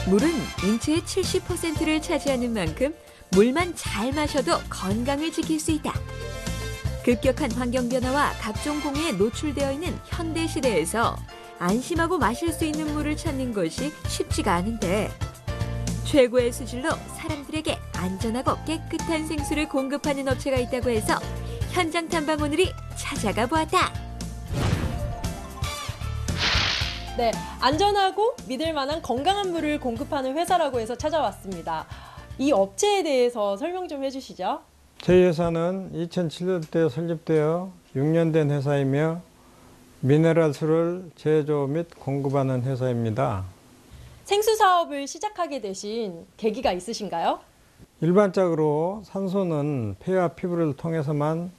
물은 인체의 70%를 차지하는 만큼 물만 잘 마셔도 건강을 지킬 수 있다. 급격한 환경 변화와 각종 공해에 노출되어 있는 현대 시대에서 안심하고 마실 수 있는 물을 찾는 것이 쉽지가 않은데 최고의 수질로 사람들에게 안전하고 깨끗한 생수를 공급하는 업체가 있다고 해서 현장 탐방 오늘이 찾아가 보았다. 네, 안전하고 믿을 만한 건강한 물을 공급하는 회사라고 해서 찾아왔습니다. 이 업체에 대해서 설명 좀 해주시죠. 저희 회사는 2007년도에 설립되어 6년 된 회사이며 미네랄수를 제조 및 공급하는 회사입니다. 생수 사업을 시작하게 되신 계기가 있으신가요? 일반적으로 산소는 폐와 피부를 통해서만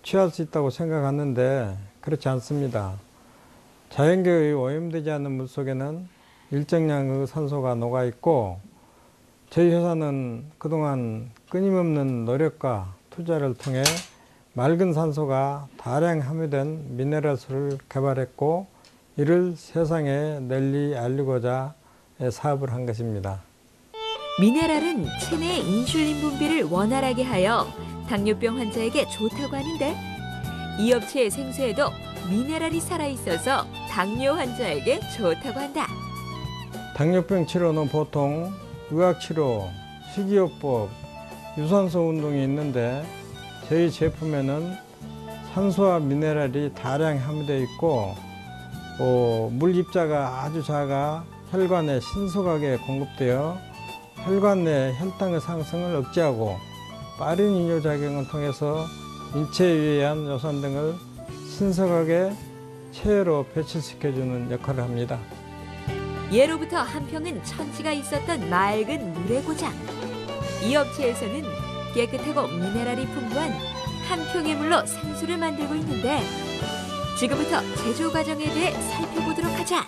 취할 수 있다고 생각하는데 그렇지 않습니다. 자연계의 오염되지 않은 물 속에는 일정량의 산소가 녹아있고 저희 회사는 그동안 끊임없는 노력과 투자를 통해 맑은 산소가 다량 함유된 미네랄수를 개발했고 이를 세상에 널리 알리고자 사업을 한 것입니다. 미네랄은 체내 인슐린 분비를 원활하게 하여 당뇨병 환자에게 좋다고 하는데 이 업체의 생수에도 미네랄이 살아있어서 당뇨 환자에게 좋다고 한다. 당뇨병 치료는 보통 의학치료, 식이요법, 유산소 운동이 있는데 저희 제품에는 산소와 미네랄이 다량 함유되어 있고 물 입자가 아주 작아 혈관에 신속하게 공급되어 혈관 내 혈당의 상승을 억제하고 빠른 이뇨작용을 통해서 인체에 유해한 요산 등을 신속하게 체외로 배출시켜주는 역할을 합니다. 예로부터 한평은 천지가 있었던 맑은 물의 고장. 이 업체에서는 깨끗하고 미네랄이 풍부한 한평의 물로 생수를 만들고 있는데 지금부터 제조 과정에 대해 살펴보도록 하자.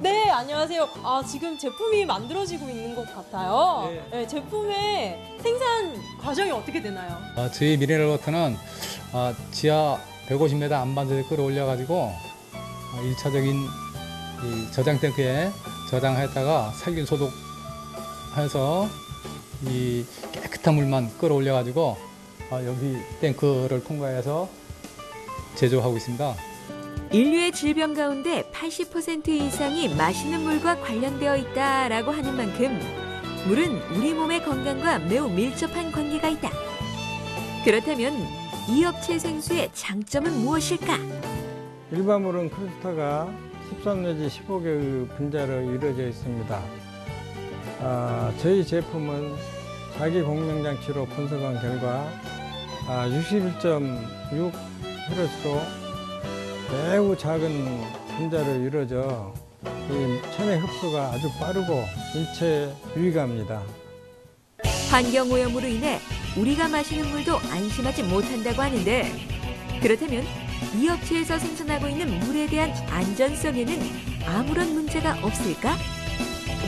네, 안녕하세요. 지금 제품이 만들어지고 있는 것 같아요. 네, 제품의 생산 과정이 어떻게 되나요? 저희 미네랄 워터는 지하 150m 안반수에 끌어올려가지고 1차적인 이 저장 탱크에 저장했다가 살균 소독해서 이 깨끗한 물만 끌어올려가지고 여기 탱크를 통과해서 제조하고 있습니다. 인류의 질병 가운데 80% 이상이 마시는 물과 관련되어 있다라고 하는 만큼 물은 우리 몸의 건강과 매우 밀접한 관계가 있다. 그렇다면 이 업체 생수의 장점은 무엇일까? 일반 물은 크리스탈가 13 내지 15개의 분자로 이루어져 있습니다. 저희 제품은 자기 공명장치로 분석한 결과 61.6Hz로 매우 작은 분자로 이루어져 이 체내 흡수가 아주 빠르고 인체에 유익합니다. 환경오염으로 인해 우리가 마시는 물도 안심하지 못한다고 하는데 그렇다면 이 업체에서 생산하고 있는 물에 대한 안전성에는 아무런 문제가 없을까?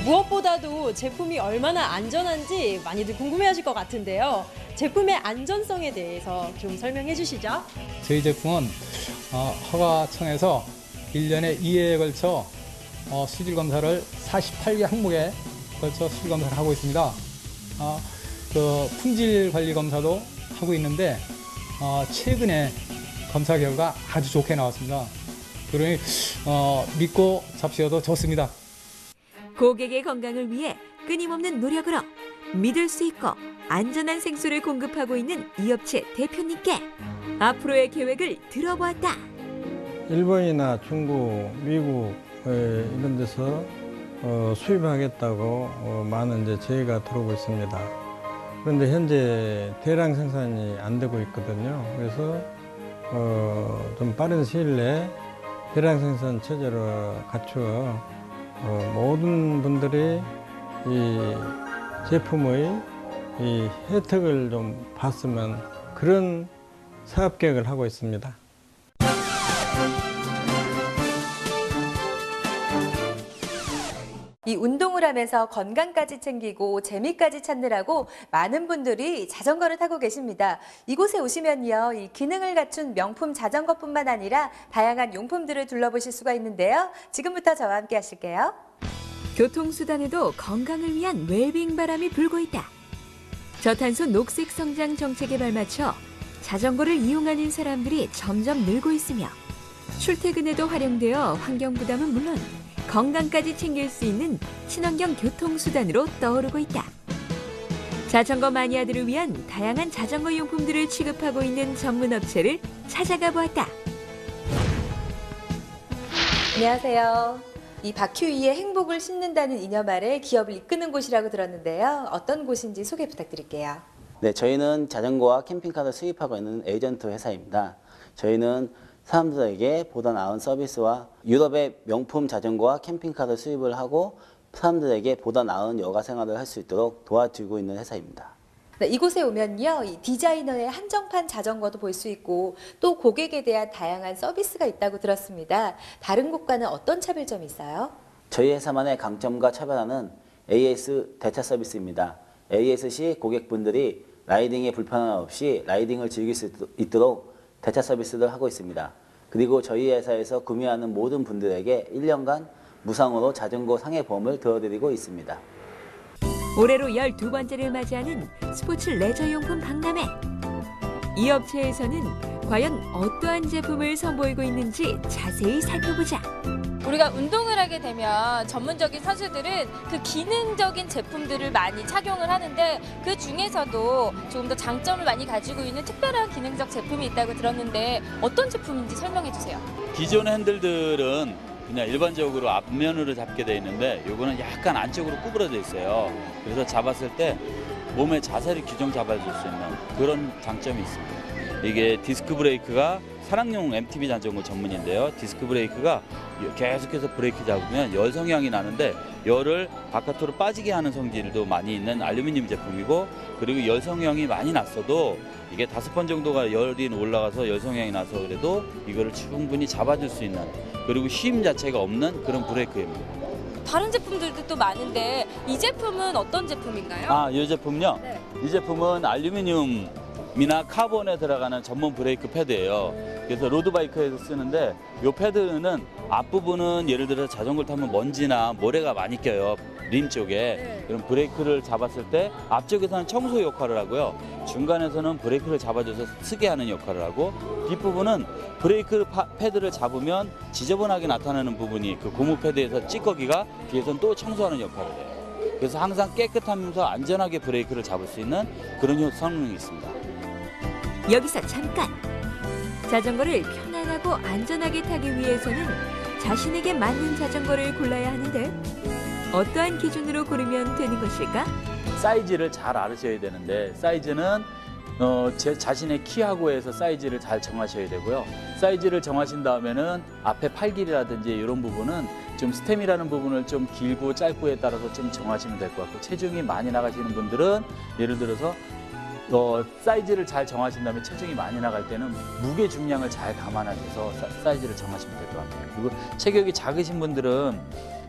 무엇보다도 제품이 얼마나 안전한지 많이들 궁금해하실 것 같은데요. 제품의 안전성에 대해서 좀 설명해 주시죠. 저희 제품은 허가청에서 1년에 2회에 걸쳐 수질 검사를 48개 항목에 걸쳐 수질 검사를 하고 있습니다. 그 품질 관리 검사도 하고 있는데 최근에 검사 결과 아주 좋게 나왔습니다. 그러니 믿고 잡수셔도 좋습니다. 고객의 건강을 위해 끊임없는 노력으로 믿을 수 있고 안전한 생수를 공급하고 있는 이 업체 대표님께 앞으로의 계획을 들어보았다. 일본이나 중국, 미국 이런 데서 수입하겠다고 많은 이제 제의가 들어오고 있습니다. 그런데 현재 대량 생산이 안 되고 있거든요. 그래서 좀 빠른 시일 내에 대량 생산 체제를 갖추어 모든 분들이 이 제품의 이 혜택을 좀 봤으면 그런 사업 계획을 하고 있습니다. 이 운동을 하면서 건강까지 챙기고 재미까지 찾느라고 많은 분들이 자전거를 타고 계십니다. 이곳에 오시면요, 이 기능을 갖춘 명품 자전거뿐만 아니라 다양한 용품들을 둘러보실 수가 있는데요. 지금부터 저와 함께 하실게요. 교통수단에도 건강을 위한 웰빙 바람이 불고 있다. 저탄소 녹색 성장 정책에 발맞춰 자전거를 이용하는 사람들이 점점 늘고 있으며 출퇴근에도 활용되어 환경 부담은 물론 건강까지 챙길 수 있는 친환경 교통수단으로 떠오르고 있다. 자전거 마니아들을 위한 다양한 자전거 용품들을 취급하고 있는 전문 업체를 찾아가 보았다. 안녕하세요. 이 바퀴 위에 행복을 심는다는 이념 아래 기업을 이끄는 곳이라고 들었는데요. 어떤 곳인지 소개 부탁드릴게요. 네, 저희는 자전거와 캠핑카를 수입하고 있는 에이전트 회사입니다. 저희는 사람들에게 보다 나은 서비스와 유럽의 명품 자전거와 캠핑카를 수입을 하고 사람들에게 보다 나은 여가 생활을 할 수 있도록 도와주고 있는 회사입니다. 네, 이곳에 오면요, 이 디자이너의 한정판 자전거도 볼 수 있고 또 고객에 대한 다양한 서비스가 있다고 들었습니다. 다른 곳과는 어떤 차별점이 있어요? 저희 회사만의 강점과 차별화는 AS 대차 서비스입니다. AS 시 고객분들이 라이딩에 불편함 없이 라이딩을 즐길 수 있도록 대차 서비스를 하고 있습니다. 그리고 저희 회사에서 구매하는 모든 분들에게 1년간 무상으로 자전거 상해보험을 들어드리고 있습니다. 올해로 12번째를 맞이하는 스포츠 레저용품 박람회. 이 업체에서는 과연 어떠한 제품을 선보이고 있는지 자세히 살펴보자. 우리가 운동을 하게 되면 전문적인 선수들은 그 기능적인 제품들을 많이 착용을 하는데 그 중에서도 조금 더 장점을 많이 가지고 있는 특별한 기능적 제품이 있다고 들었는데 어떤 제품인지 설명해 주세요. 기존 핸들들은 그냥 일반적으로 앞면으로 잡게 돼 있는데 요거는 약간 안쪽으로 구부러져 있어요. 그래서 잡았을 때 몸의 자세를 규정 잡아줄 수 있는 그런 장점이 있습니다. 이게 디스크 브레이크가 산악용 MTB 자전거 전문인데요. 디스크 브레이크가 계속해서 브레이크 잡으면 열 성향이 나는데 열을 바깥으로 빠지게 하는 성질도 많이 있는 알루미늄 제품이고, 그리고 열 성향이 많이 났어도 이게 5번 정도가 열이 올라가서 열 성향이 나서 그래도 이거를 충분히 잡아줄 수 있는, 그리고 쉼 자체가 없는 그런 브레이크입니다. 다른 제품들도 또 많은데 이 제품은 어떤 제품인가요? 이 제품요? 네. 이 제품은 알루미늄이나 카본에 들어가는 전문 브레이크 패드예요. 그래서 로드바이크에서 쓰는데 이 패드는 앞부분은 예를 들어서 자전거를 타면 먼지나 모래가 많이 껴요. 림 쪽에. 네. 그럼 브레이크를 잡았을 때 앞쪽에서는 청소 역할을 하고요. 중간에서는 브레이크를 잡아줘서 쓰게 하는 역할을 하고, 뒷부분은 브레이크 패드를 잡으면 지저분하게 나타나는 부분이 그 고무 패드에서 찌꺼기가 뒤에서는 또 청소하는 역할을 해요. 그래서 항상 깨끗하면서 안전하게 브레이크를 잡을 수 있는 그런 성능이 있습니다. 여기서 잠깐! 자전거를 편안하고 안전하게 타기 위해서는 자신에게 맞는 자전거를 골라야 하는데 어떠한 기준으로 고르면 되는 것일까? 사이즈를 잘 알으셔야 되는데, 사이즈는 제 자신의 키하고 해서 사이즈를 잘 정하셔야 되고요. 사이즈를 정하신 다음에는 앞에 팔 길이라든지 이런 부분은 좀 스템이라는 부분을 좀 길고 짧고에 따라서 좀 정하시면 될 것 같고, 체중이 많이 나가시는 분들은 예를 들어서 사이즈를 잘 정하신 다음에 체중이 많이 나갈 때는 무게 중량을 잘 감안하셔서 사이즈를 정하시면 될 것 같아요. 그리고 체격이 작으신 분들은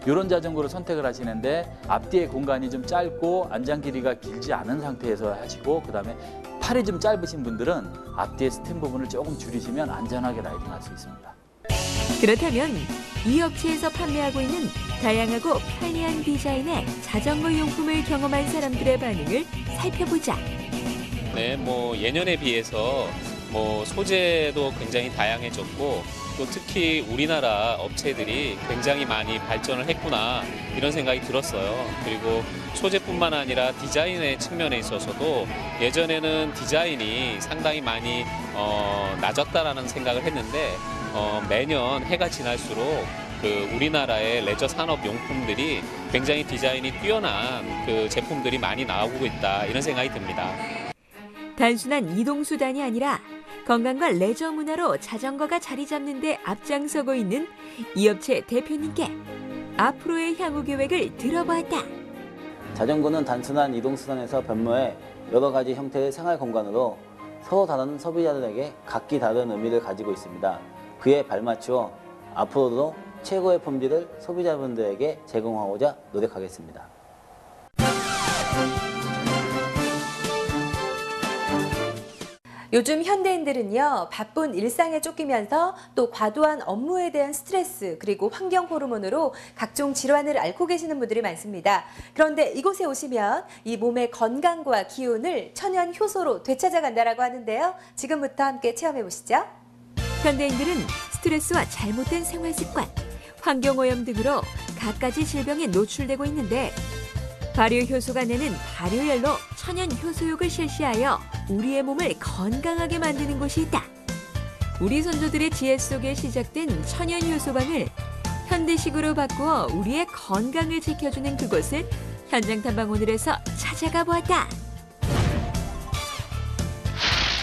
이런 자전거를 선택을 하시는데 앞뒤의 공간이 좀 짧고 안장 길이가 길지 않은 상태에서 하시고, 그다음에 팔이 좀 짧으신 분들은 앞뒤의 스템 부분을 조금 줄이시면 안전하게 라이딩할 수 있습니다. 그렇다면 이 업체에서 판매하고 있는 다양하고 편리한 디자인의 자전거 용품을 경험한 사람들의 반응을 살펴보자. 네, 예년에 비해서 소재도 굉장히 다양해졌고, 또 특히 우리나라 업체들이 굉장히 많이 발전을 했구나 이런 생각이 들었어요. 그리고 소재뿐만 아니라 디자인의 측면에 있어서도 예전에는 디자인이 상당히 많이 낮았다라는 생각을 했는데 매년 해가 지날수록 그 우리나라의 레저 산업 용품들이 굉장히 디자인이 뛰어난 그 제품들이 많이 나오고 있다 이런 생각이 듭니다. 단순한 이동수단이 아니라 건강과 레저 문화로 자전거가 자리 잡는 데 앞장서고 있는 이 업체 대표님께 앞으로의 향후 계획을 들어보았다. 자전거는 단순한 이동수단에서 변모해 여러 가지 형태의 생활 공간으로 서로 다른 소비자들에게 각기 다른 의미를 가지고 있습니다. 그에 발맞추어 앞으로도 최고의 품질을 소비자분들에게 제공하고자 노력하겠습니다. 요즘 현대인들은요, 바쁜 일상에 쫓기면서 또 과도한 업무에 대한 스트레스 그리고 환경 호르몬으로 각종 질환을 앓고 계시는 분들이 많습니다. 그런데 이곳에 오시면 이 몸의 건강과 기운을 천연 효소로 되찾아간다라고 하는데요. 지금부터 함께 체험해 보시죠. 현대인들은 스트레스와 잘못된 생활 습관, 환경오염 등으로 갖가지 질병에 노출되고 있는데 발효효소가 내는 발효열로 천연 효소욕을 실시하여 우리의 몸을 건강하게 만드는 곳이 있다. 우리 선조들의 지혜 속에 시작된 천연 효소방을 현대식으로 바꾸어 우리의 건강을 지켜주는 그곳을 현장 탐방 오늘에서 찾아가 보았다.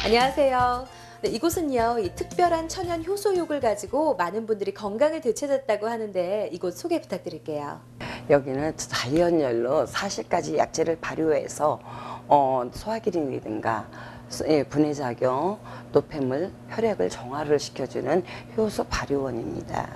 안녕하세요. 네, 이곳은요, 이 특별한 천연 효소욕을 가지고 많은 분들이 건강을 되찾았다고 하는데 이곳 소개 부탁드릴게요. 여기는 자연열로 40가지 약재를 발효해서 소화기능이든가 분해작용, 노폐물, 혈액을 정화를 시켜주는 효소 발효원입니다.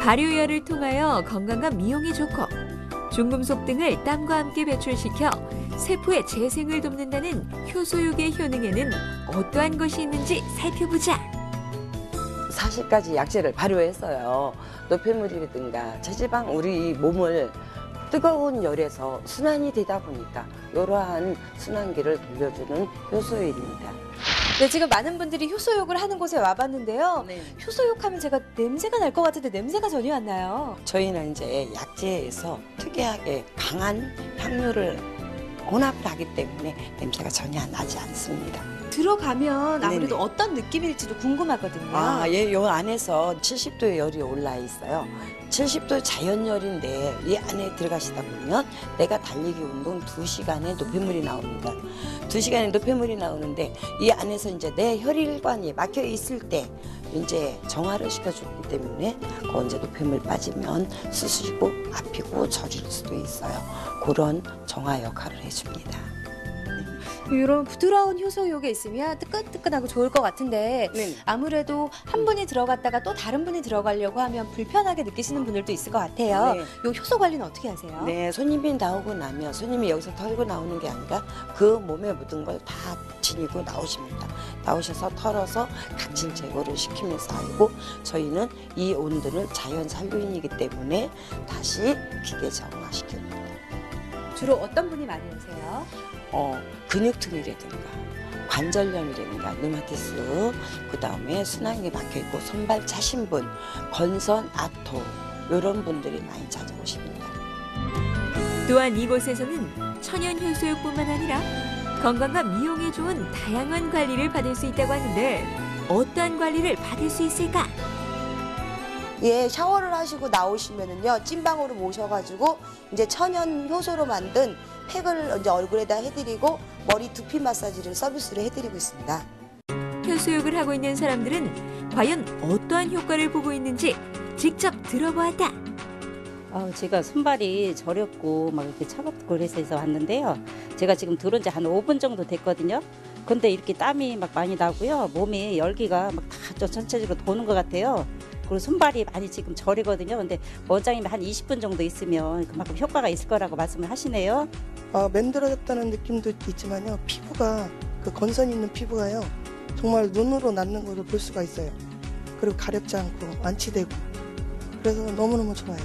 발효열을 통하여 건강과 미용에 좋고 중금속 등을 땀과 함께 배출시켜 세포의 재생을 돕는다는 효소욕의 효능에는 어떠한 것이 있는지 살펴보자. 40가지 약재를 발효했어요. 노폐물이라든가 체지방, 우리 몸을 뜨거운 열에서 순환이 되다 보니까 이러한 순환기를 돌려주는 효소입니다. 네, 지금 많은 분들이 효소욕을 하는 곳에 와봤는데요. 네. 효소욕하면 제가 냄새가 날 것 같은데 냄새가 전혀 안 나요. 저희는 이제 약재에서 특이하게 강한 향료를 혼합을 하기 때문에 냄새가 전혀 나지 않습니다. 들어가면 아무래도 네네. 어떤 느낌일지도 궁금하거든요. 예, 요 안에서 70도의 열이 올라 있어요. 70도 자연열인데 이 안에 들어가시다 보면 내가 달리기 운동 2시간에 노폐물이 나옵니다. 2시간에 노폐물이 나오는데 이 안에서 이제 내 혈일관이 막혀 있을 때 이제 정화를 시켜주기 때문에 그 이제 노폐물 빠지면 쑤시고 아프고 저릴 수도 있어요. 그런 정화 역할을 해줍니다. 이런 부드러운 효소욕에 있으면 뜨끈뜨끈하고 좋을 것 같은데 네. 아무래도 한 분이 들어갔다가 또 다른 분이 들어가려고 하면 불편하게 느끼시는 분들도 있을 것 같아요. 네. 요 효소 관리는 어떻게 하세요? 네, 손님이 나오고 나면 손님이 여기서 털고 나오는 게 아니라 그 몸에 묻은 걸 다 지니고 나오십니다. 나오셔서 털어서 각질 제거를 시키면서 하고 저희는 이 온도는 자연 산류인이기 때문에 다시 기계 정화시킵니다. 주로 어떤 분이 많이 오세요? 근육통이라든가 관절염이라든가 류마티스, 그 다음에 순환기 막혀있고 손발 차신 분, 건선, 아토 이런 분들이 많이 찾아오십니다. 또한 이곳에서는 천연 효소욕뿐만 아니라 건강과 미용에 좋은 다양한 관리를 받을 수 있다고 하는데 어떠한 관리를 받을 수 있을까? 예, 샤워를 하시고 나오시면은요, 찐방으로 모셔가지고 이제 천연 효소로 만든 팩을 이제 얼굴에다 해드리고 머리 두피 마사지를 서비스로 해드리고 있습니다. 효소욕을 하고 있는 사람들은 과연 어떠한 효과를 보고 있는지 직접 들어보았다. 제가 손발이 저렸고 막 이렇게 차갑고 그래서 왔는데요. 제가 지금 들어온 지 한 5분 정도 됐거든요. 근데 이렇게 땀이 막 많이 나고요. 몸에 열기가 막 다 전체적으로 도는 것 같아요. 그리고 손발이 많이 지금 저리거든요. 근데 원장님이 한 20분 정도 있으면 그만큼 효과가 있을 거라고 말씀을 하시네요. 맨들어졌다는 느낌도 있지만요. 피부가, 그 건선 있는 피부가요. 정말 눈으로 낫는 것을 볼 수가 있어요. 그리고 가렵지 않고 완치되고. 그래서 너무너무 좋아요.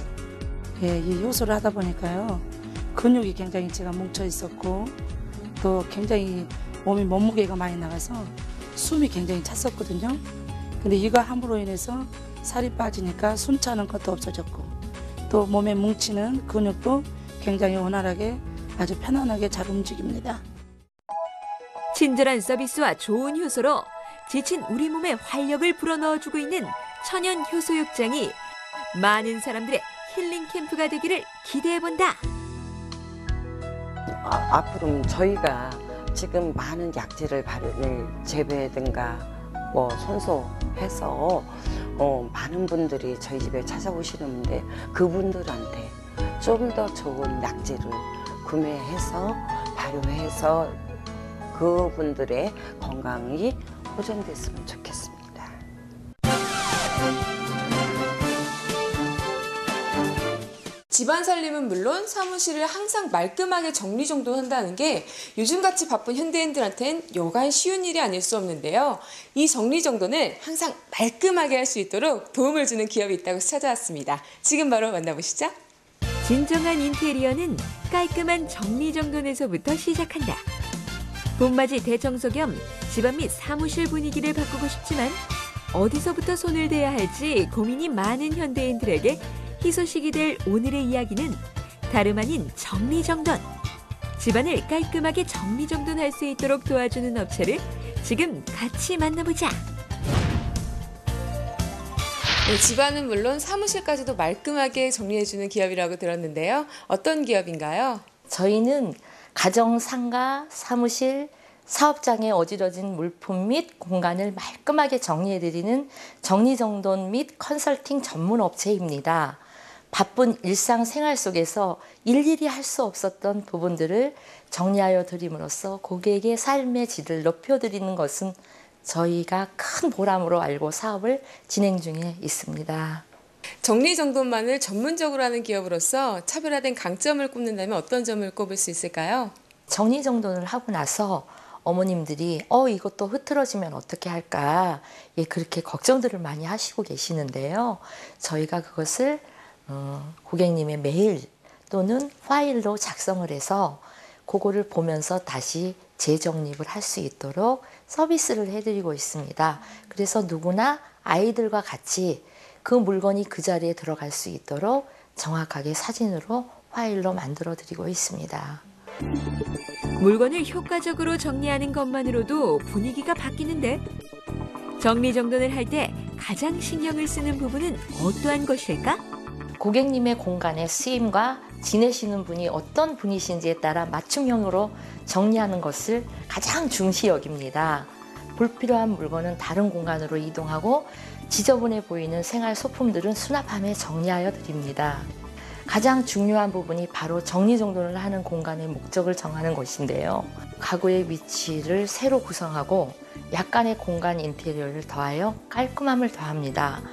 예, 이 효소를 하다 보니까요. 근육이 굉장히 제가 뭉쳐 있었고 또 굉장히 몸이 몸무게가 많이 나가서 숨이 굉장히 찼었거든요. 근데 이거 함으로 인해서 살이 빠지니까 숨 차는 것도 없어졌고 또 몸에 뭉치는 근육도 굉장히 원활하게 아주 편안하게 잘 움직입니다. 친절한 서비스와 좋은 효소로 지친 우리 몸에 활력을 불어넣어주고 있는 천연 효소욕장이 많은 사람들의 힐링 캠프가 되기를 기대해본다. 앞으로 저희가 지금 많은 약재를 재배든가 손소해서 많은 분들이 저희 집에 찾아오시는데 그분들한테 좀 더 좋은 약재를 구매해서 발효해서 그분들의 건강이 보존됐으면 좋겠습니다. 집안 살림은 물론 사무실을 항상 말끔하게 정리정돈한다는 게 요즘같이 바쁜 현대인들한텐 여간 쉬운 일이 아닐 수 없는데요. 이 정리정돈을 항상 말끔하게 할 수 있도록 도움을 주는 기업이 있다고 찾아왔습니다. 지금 바로 만나보시죠. 진정한 인테리어는 깔끔한 정리정돈에서부터 시작한다. 봄맞이 대청소 겸 집안 및 사무실 분위기를 바꾸고 싶지만 어디서부터 손을 대야 할지 고민이 많은 현대인들에게 희소식이 될 오늘의 이야기는 다름 아닌 정리정돈. 집안을 깔끔하게 정리정돈할 수 있도록 도와주는 업체를 지금 같이 만나보자. 네, 집안은 물론 사무실까지도 말끔하게 정리해주는 기업이라고 들었는데요. 어떤 기업인가요? 저희는 가정, 상가, 사무실, 사업장에 어지러진 물품 및 공간을 말끔하게 정리해드리는 정리정돈 및 컨설팅 전문 업체입니다. 바쁜 일상생활 속에서 일일이 할 수 없었던 부분들을 정리하여 드림으로써 고객의 삶의 질을 높여드리는 것은 저희가 큰 보람으로 알고 사업을 진행 중에 있습니다. 정리정돈만을 전문적으로 하는 기업으로서 차별화된 강점을 꼽는다면 어떤 점을 꼽을 수 있을까요? 정리정돈을 하고 나서 어머님들이 이것도 흐트러지면 어떻게 할까 그렇게 걱정들을 많이 하시고 계시는데요. 저희가 그것을 고객님의 메일 또는 파일로 작성을 해서 그거를 보면서 다시 재정립을 할 수 있도록 서비스를 해드리고 있습니다. 그래서 누구나 아이들과 같이 그 물건이 그 자리에 들어갈 수 있도록 정확하게 사진으로 파일로 만들어 드리고 있습니다. 물건을 효과적으로 정리하는 것만으로도 분위기가 바뀌는데 정리정돈을 할 때 가장 신경을 쓰는 부분은 어떠한 것일까? 고객님의 공간의 쓰임과 지내시는 분이 어떤 분이신지에 따라 맞춤형으로 정리하는 것을 가장 중시 여깁니다. 불필요한 물건은 다른 공간으로 이동하고 지저분해 보이는 생활 소품들은 수납함에 정리하여 드립니다. 가장 중요한 부분이 바로 정리정돈을 하는 공간의 목적을 정하는 것인데요. 가구의 위치를 새로 구성하고 약간의 공간 인테리어를 더하여 깔끔함을 더합니다.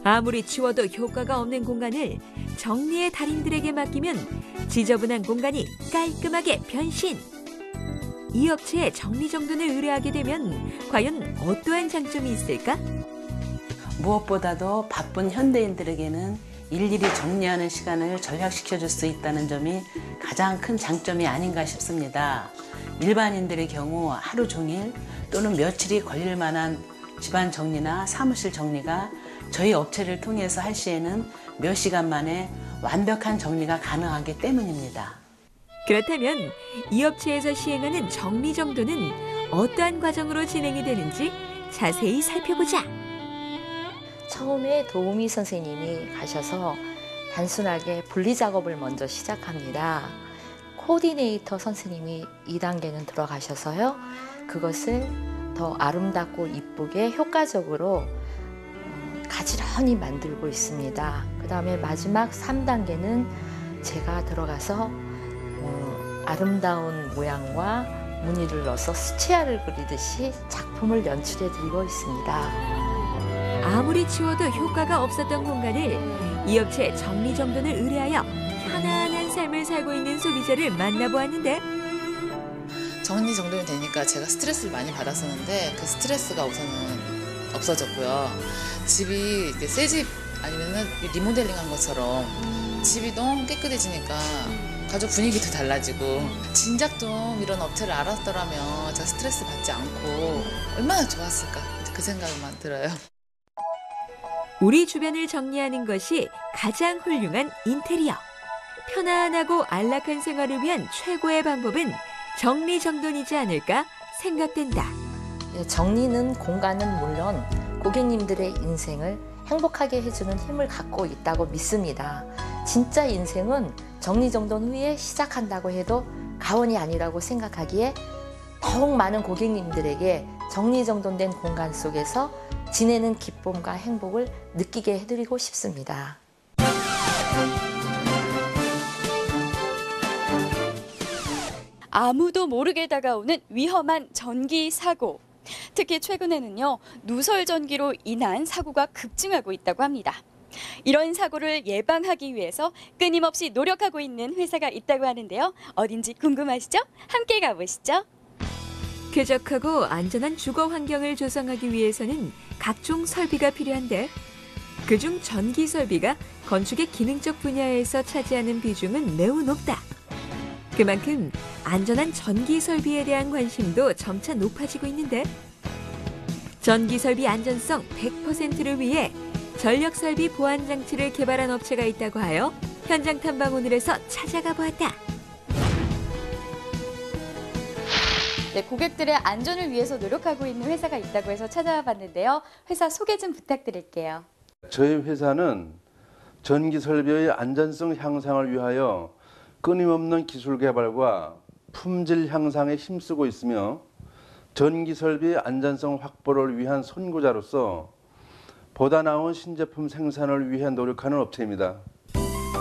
아무리 치워도 효과가 없는 공간을 정리의 달인들에게 맡기면 지저분한 공간이 깔끔하게 변신! 이 업체에 정리정돈을 의뢰하게 되면 과연 어떠한 장점이 있을까? 무엇보다도 바쁜 현대인들에게는 일일이 정리하는 시간을 절약시켜줄 수 있다는 점이 가장 큰 장점이 아닌가 싶습니다. 일반인들의 경우 하루 종일 또는 며칠이 걸릴 만한 집안 정리나 사무실 정리가 저희 업체를 통해서 할 시에는 몇 시간 만에 완벽한 정리가 가능하기 때문입니다. 그렇다면 이 업체에서 시행하는 정리정돈은 어떠한 과정으로 진행이 되는지 자세히 살펴보자. 처음에 도우미 선생님이 가셔서 단순하게 분리 작업을 먼저 시작합니다. 코디네이터 선생님이 2단계는 들어가셔서요. 그것을 더 아름답고 이쁘게 효과적으로 가지런히 만들고 있습니다. 그 다음에 마지막 3단계는 제가 들어가서 아름다운 모양과 무늬를 넣어서 수채화를 그리듯이 작품을 연출해 드리고 있습니다. 아무리 치워도 효과가 없었던 공간을 이 업체 정리정돈을 의뢰하여 편안한 삶을 살고 있는 소비자를 만나보았는데 정리정돈이 되니까 제가 스트레스를 많이 받았었는데 그 스트레스가 우선은 없어졌고요. 집이 새 집 아니면은 리모델링한 것처럼 집이 너무 깨끗해지니까 가족 분위기도 달라지고 진작 좀 이런 업체를 알았더라면 제가 스트레스 받지 않고 얼마나 좋았을까 그 생각만 들어요. 우리 주변을 정리하는 것이 가장 훌륭한 인테리어. 편안하고 안락한 생활을 위한 최고의 방법은 정리정돈이지 않을까 생각된다. 정리는 공간은 물론 고객님들의 인생을 행복하게 해주는 힘을 갖고 있다고 믿습니다. 진짜 인생은 정리정돈 후에 시작한다고 해도 과언이 아니라고 생각하기에 더욱 많은 고객님들에게 정리정돈된 공간 속에서 지내는 기쁨과 행복을 느끼게 해드리고 싶습니다. 아무도 모르게 다가오는 위험한 전기 사고. 특히 최근에는요, 누설 전기로 인한 사고가 급증하고 있다고 합니다. 이런 사고를 예방하기 위해서 끊임없이 노력하고 있는 회사가 있다고 하는데요. 어딘지 궁금하시죠? 함께 가보시죠. 쾌적하고 안전한 주거 환경을 조성하기 위해서는 각종 설비가 필요한데 그중 전기 설비가 건축의 기능적 분야에서 차지하는 비중은 매우 높다. 그만큼 안전한 전기 설비에 대한 관심도 점차 높아지고 있는데 전기 설비 안전성 100%를 위해 전력 설비 보안 장치를 개발한 업체가 있다고 하여 현장 탐방 오늘에서 찾아가 보았다. 네, 고객들의 안전을 위해서 노력하고 있는 회사가 있다고 해서 찾아와 봤는데요. 회사 소개 좀 부탁드릴게요. 저희 회사는 전기 설비의 안전성 향상을 위하여 끊임없는 기술 개발과 품질 향상에 힘쓰고 있으며 전기 설비 안전성 확보를 위한 선구자로서 보다 나은 신제품 생산을 위해 노력하는 업체입니다.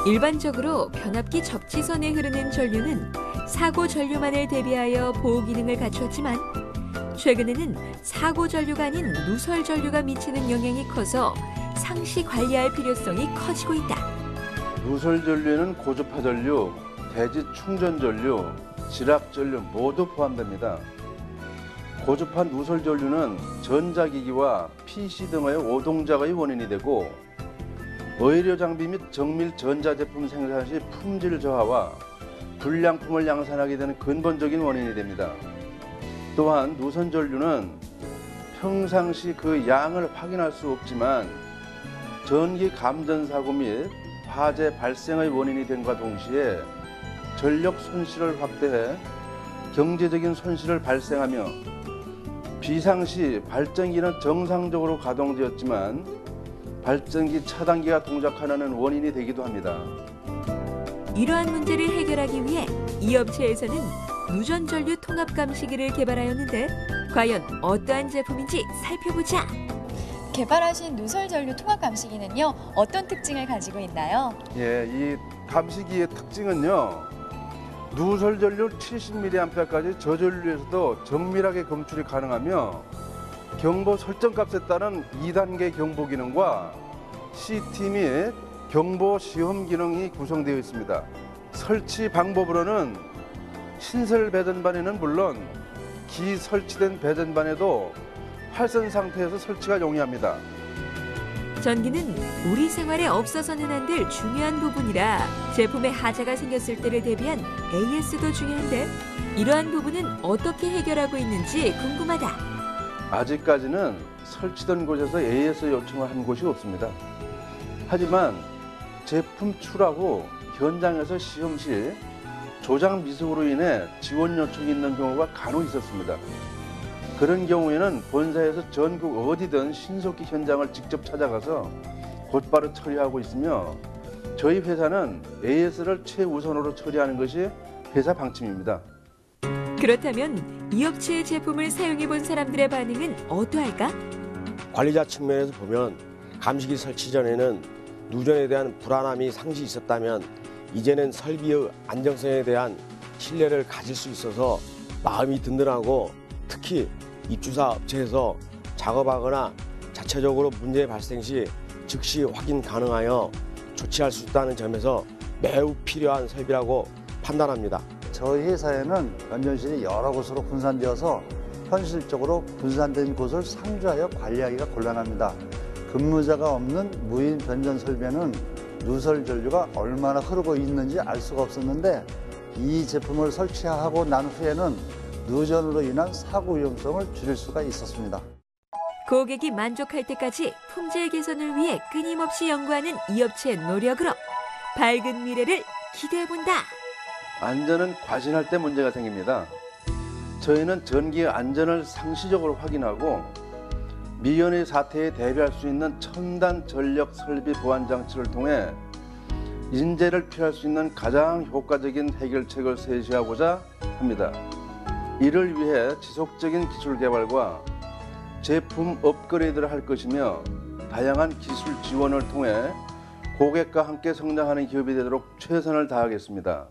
일반적으로 변압기 접지선에 흐르는 전류는 사고 전류만을 대비하여 보호 기능을 갖추었지만 최근에는 사고 전류가 아닌 누설 전류가 미치는 영향이 커서 상시 관리할 필요성이 커지고 있다. 누설 전류에는 고주파 전류, 대지 충전 전류, 지락 전류 모두 포함됩니다. 고주파 누설 전류는 전자기기와 PC 등의 오동작의 원인이 되고 의료 장비 및 정밀 전자제품 생산 시 품질 저하와 불량품을 양산하게 되는 근본적인 원인이 됩니다. 또한 누설 전류는 평상시 그 양을 확인할 수 없지만 전기 감전 사고 및 화재 발생의 원인이 됨과 동시에 전력 손실을 확대해 경제적인 손실을 발생하며 비상시 발전기는 정상적으로 가동되었지만 발전기 차단기가 동작하는 원인이 되기도 합니다. 이러한 문제를 해결하기 위해 이 업체에서는 누전 전류 통합 감시기를 개발하였는데 과연 어떠한 제품인지 살펴보자. 개발하신 누설 전류 통합 감시기는요, 어떤 특징을 가지고 있나요? 예, 이 감시기의 특징은요, 누설 전류 70mA까지 저전류에서도 정밀하게 검출이 가능하며 경보 설정 값에 따른 2단계 경보 기능과 CT 및 경보 시험 기능이 구성되어 있습니다. 설치 방법으로는 신설 배전반에는 물론 기 설치된 배전반에도 활선 상태에서 설치가 용이합니다. 전기는 우리 생활에 없어서는 안 될 중요한 부분이라 제품에 하자가 생겼을 때를 대비한 AS도 중요한데 이러한 부분은 어떻게 해결하고 있는지 궁금하다. 아직까지는 설치된 곳에서 AS 요청을 한 곳이 없습니다. 하지만 제품 출하 후 현장에서 시험 시 조작 미숙으로 인해 지원 요청이 있는 경우가 간혹 있었습니다. 그런 경우에는 본사에서 전국 어디든 신속히 현장을 직접 찾아가서 곧바로 처리하고 있으며 저희 회사는 AS를 최우선으로 처리하는 것이 회사 방침입니다. 그렇다면 이 업체의 제품을 사용해 본 사람들의 반응은 어떠할까? 관리자 측면에서 보면 감시기 설치 전에는 누전에 대한 불안함이 상시 있었다면 이제는 설비의 안정성에 대한 신뢰를 가질 수 있어서 마음이 든든하고 특히 입주사 업체에서 작업하거나 자체적으로 문제 발생 시 즉시 확인 가능하여 조치할 수 있다는 점에서 매우 필요한 설비라고 판단합니다. 저희 회사에는 변전실이 여러 곳으로 분산되어서 현실적으로 분산된 곳을 상주하여 관리하기가 곤란합니다. 근무자가 없는 무인 변전 설비에는 누설 전류가 얼마나 흐르고 있는지 알 수가 없었는데 이 제품을 설치하고 난 후에는 누전으로 인한 사고 위험성을 줄일 수가 있었습니다. 고객이 만족할 때까지 품질 개선을 위해 끊임없이 연구하는 이 업체의 노력으로 밝은 미래를 기대해본다. 안전은 과신할 때 문제가 생깁니다. 저희는 전기의 안전을 상시적으로 확인하고 미연의 사태에 대비할 수 있는 첨단 전력 설비 보안 장치를 통해 인재를 피할 수 있는 가장 효과적인 해결책을 제시하고자 합니다. 이를 위해 지속적인 기술 개발과 제품 업그레이드를 할 것이며 다양한 기술 지원을 통해 고객과 함께 성장하는 기업이 되도록 최선을 다하겠습니다.